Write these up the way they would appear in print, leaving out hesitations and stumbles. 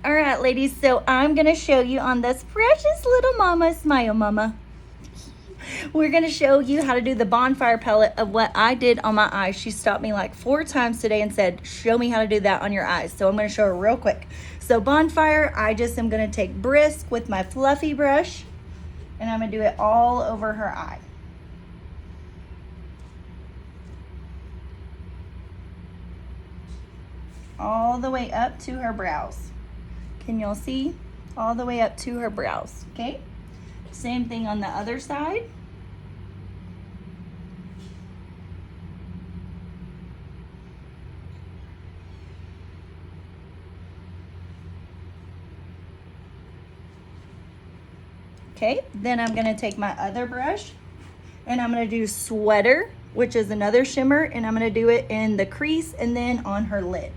All right, ladies, so I'm gonna show you on this precious little mama, Smile Mama. We're gonna show you how to do the Bonfire palette of what I did on my eyes. She stopped me like 4 times today and said, show me how to do that on your eyes. So I'm gonna show her real quick. So Bonfire, I just am gonna take Brisk with my fluffy brush and I'm gonna do it all over her eye. All the way up to her brows. Can y'all see? All the way up to her brows, okay? Same thing on the other side. Okay, then I'm gonna take my other brush and I'm gonna do Sweater, which is another shimmer, and I'm gonna do it in the crease and then on her lid.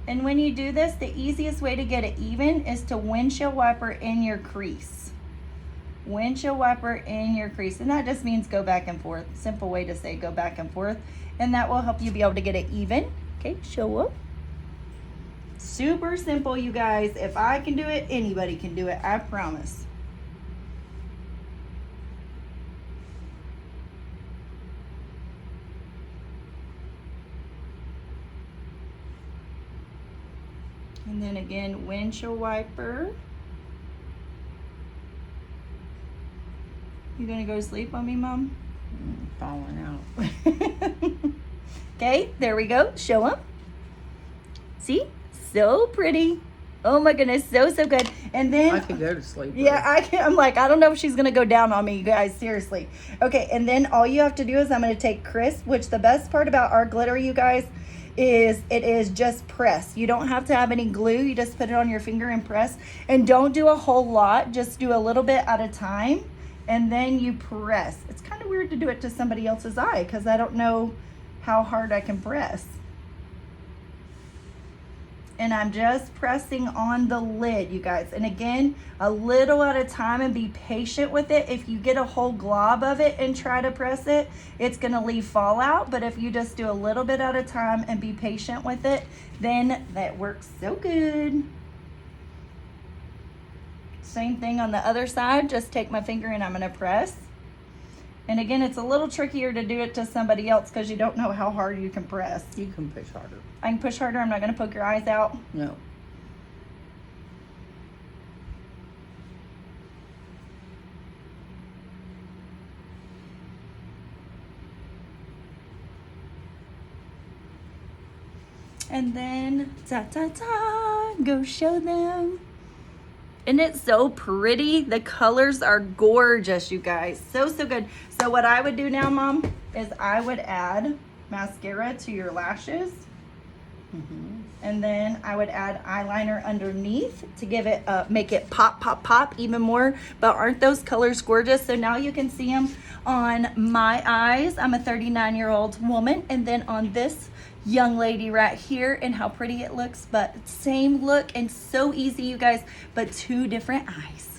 And when you do this, the easiest way to get it even is to windshield wiper in your crease. Windshield wiper in your crease. And that just means go back and forth. Simple way to say go back and forth. And that will help you be able to get it even. Okay, show up. Super simple, you guys. If I can do it, anybody can do it. I promise. And then again, windshield wiper. You gonna go to sleep on me, Mom? Falling out. Okay, there we go. Show them. See? So pretty. Oh my goodness, so good. And then I could go to sleep. yeah, I can. I'm like, I don't know if she's gonna go down on me, you guys. Seriously. Okay, and then all you have to do is I'm gonna take Crisp, which the best part about our glitter, you guys, is it is just press. You don't have to have any glue. You just put it on your finger and press. And don't do a whole lot. Just do a little bit at a time. And then you press. It's kind of weird to do it to somebody else's eye because I don't know how hard I can press. And I'm just pressing on the lid, you guys. And again, a little at a time, and be patient with it. If you get a whole glob of it and try to press it, it's gonna leave fallout. But if you just do a little bit at a time and be patient with it, then that works so good. Same thing on the other side. Just take my finger and I'm gonna press. And again, it's a little trickier to do it to somebody else because you don't know how hard you can press. You can push harder. I can push harder. I'm not gonna poke your eyes out. No. And then, go show them. Isn't it so pretty? The colors are gorgeous, you guys. So good. So what I would do now, Mom, is I would add mascara to your lashes. And then I would add eyeliner underneath to give it, make it pop even more. But aren't those colors gorgeous? So now you can see them on my eyes. I'm a 39-year-old woman. And then on this young lady right here, and how pretty it looks. But same look and so easy, you guys, but 2 different eyes.